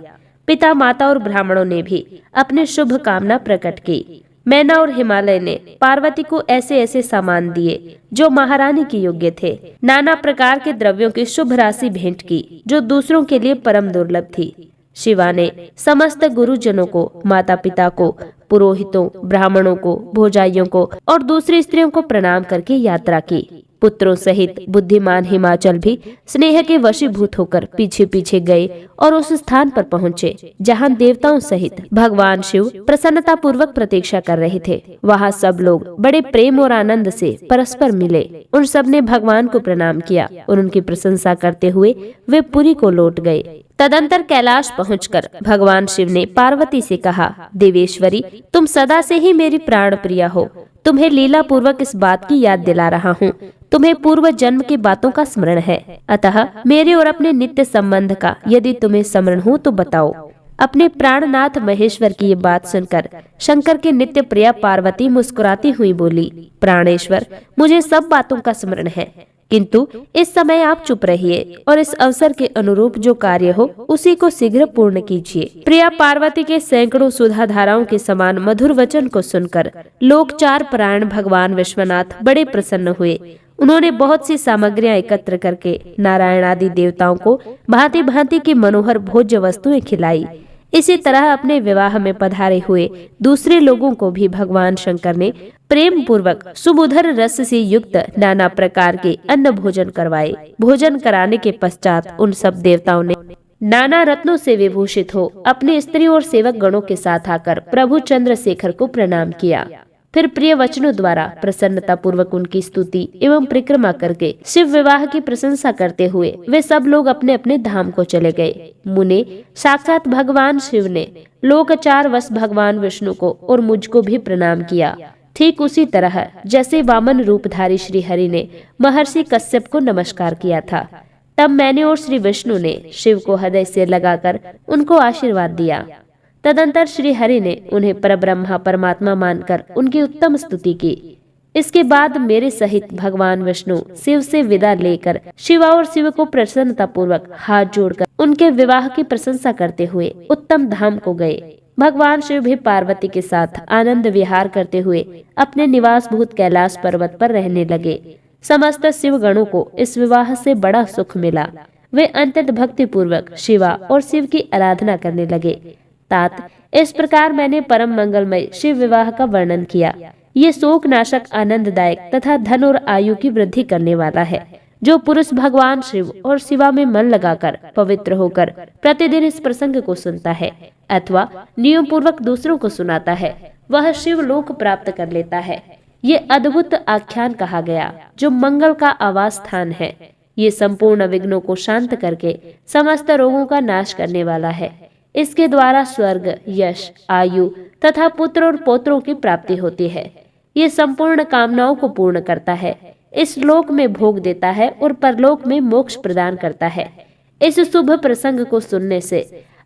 पिता, माता और ब्राह्मणों ने भी अपनी शुभ कामना प्रकट की। मैना और हिमालय ने पार्वती को ऐसे ऐसे सामान दिए जो महारानी के योग्य थे। नाना प्रकार के द्रव्यों की शुभ राशि भेंट की जो दूसरों के लिए परम दुर्लभ थी। शिवा ने समस्त गुरुजनों को, माता पिता को, पुरोहितों, ब्राह्मणों को, भौजाइयों को और दूसरी स्त्रियों को प्रणाम करके यात्रा की। पुत्रों सहित बुद्धिमान हिमाचल भी स्नेह के वशीभूत होकर पीछे पीछे गए और उस स्थान पर पहुँचे जहाँ देवताओं सहित भगवान शिव प्रसन्नता पूर्वक प्रतीक्षा कर रहे थे। वहाँ सब लोग बड़े प्रेम और आनंद से परस्पर मिले। उन सब ने भगवान को प्रणाम किया और उनकी प्रशंसा करते हुए वे पुरी को लौट गए। तदंतर कैलाश पहुंचकर भगवान शिव ने पार्वती से कहा, देवेश्वरी, तुम सदा से ही मेरी प्राण प्रिया हो। तुम्हें लीला पूर्वक इस बात की याद दिला रहा हूँ। तुम्हें पूर्व जन्म की बातों का स्मरण है, अतः मेरे और अपने नित्य संबंध का यदि तुम्हें स्मरण हो तो बताओ। अपने प्राणनाथ महेश्वर की ये बात सुनकर शंकर की नित्य प्रिया पार्वती मुस्कुराती हुई बोली, प्राणेश्वर, मुझे सब बातों का स्मरण है, किंतु इस समय आप चुप रहिए और इस अवसर के अनुरूप जो कार्य हो उसी को शीघ्र पूर्ण कीजिए। प्रिया पार्वती के सैकड़ों सुधा धाराओं के समान मधुर वचन को सुनकर लोकचार परायण भगवान विश्वनाथ बड़े प्रसन्न हुए। उन्होंने बहुत सी सामग्रियां एकत्र करके नारायण आदि देवताओं को भांति भांति की मनोहर भोज्य वस्तुएं खिलाई। इसी तरह अपने विवाह में पधारे हुए दूसरे लोगों को भी भगवान शंकर ने प्रेम पूर्वक सुमधुर रस से युक्त नाना प्रकार के अन्न भोजन करवाए। भोजन कराने के पश्चात उन सब देवताओं ने नाना रत्नों से विभूषित हो अपने स्त्री और सेवक गणों के साथ आकर प्रभु चंद्रशेखर को प्रणाम किया। फिर प्रिय वचनों द्वारा प्रसन्नता पूर्वक उनकी स्तुति एवं परिक्रमा करके शिव विवाह की प्रशंसा करते हुए वे सब लोग अपने अपने धाम को चले गए। मुने, साक्षात भगवान शिव ने लोकचार वश भगवान विष्णु को और मुझको भी प्रणाम किया। ठीक उसी तरह जैसे वामन रूपधारी श्री हरि ने महर्षि कश्यप को नमस्कार किया था, तब मैंने और श्री विष्णु ने शिव को हृदय से लगाकर उनको आशीर्वाद दिया। तदंतर श्री हरि ने उन्हें परब्रह्मा परमात्मा मानकर उनकी उत्तम स्तुति की। इसके बाद मेरे सहित भगवान विष्णु शिव से विदा लेकर शिवा और शिव को प्रसन्नता पूर्वक हाथ जोड़कर उनके विवाह की प्रशंसा करते हुए उत्तम धाम को गए। भगवान शिव भी पार्वती के साथ आनंद विहार करते हुए अपने निवास भूत कैलाश पर्वत पर रहने लगे। समस्त शिव गणों को इस विवाह से बड़ा सुख मिला। वे अत्यंत भक्ति पूर्वक शिवा और शिव की आराधना करने लगे। तात, इस प्रकार मैंने परम मंगलमय शिव विवाह का वर्णन किया। ये शोक नाशक, आनंददायक तथा धन और आयु की वृद्धि करने वाला है। जो पुरुष भगवान शिव और शिवा में मन लगाकर पवित्र होकर प्रतिदिन इस प्रसंग को सुनता है अथवा नियम पूर्वक दूसरों को सुनाता है, वह शिव लोक प्राप्त कर लेता है। ये अद्भुत आख्यान कहा गया जो मंगल का आवास स्थान है। ये संपूर्ण विघ्नों को शांत करके समस्त रोगों का नाश करने वाला है। इसके द्वारा स्वर्ग, यश, आयु तथा पुत्र और पौत्रों की प्राप्ति होती है। ये संपूर्ण कामनाओं को पूर्ण करता है। इस लोक में भोग देता है और परलोक में मोक्ष प्रदान करता है। इस शुभ प्रसंग को सुनने से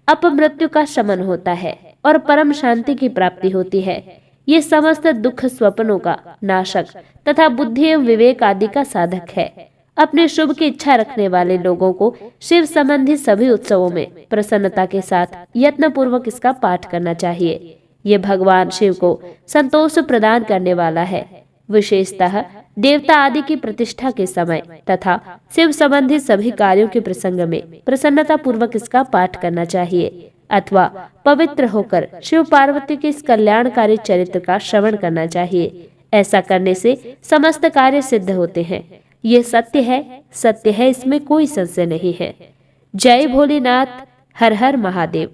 अपमृत्यु का शमन होता है और परम शांति की प्राप्ति होती है। ये समस्त दुख स्वप्नों का नाशक तथा बुद्धि एवं विवेक आदि का साधक है। अपने शुभ की इच्छा रखने वाले लोगों को शिव संबंधी सभी उत्सवों में प्रसन्नता के साथ यत्न पूर्वक इसका पाठ करना चाहिए। ये भगवान शिव को संतोष प्रदान करने वाला है। विशेषतः देवता आदि की प्रतिष्ठा के समय तथा शिव संबंधी सभी कार्यों के प्रसंग में प्रसन्नता पूर्वक इसका पाठ करना चाहिए अथवा पवित्र होकर शिव पार्वती के इस कल्याणकारी चरित्र का श्रवण करना चाहिए। ऐसा करने से समस्त कार्य सिद्ध होते हैं। ये सत्य है, इसमें कोई संशय नहीं है। जय भोलेनाथ, हर हर महादेव।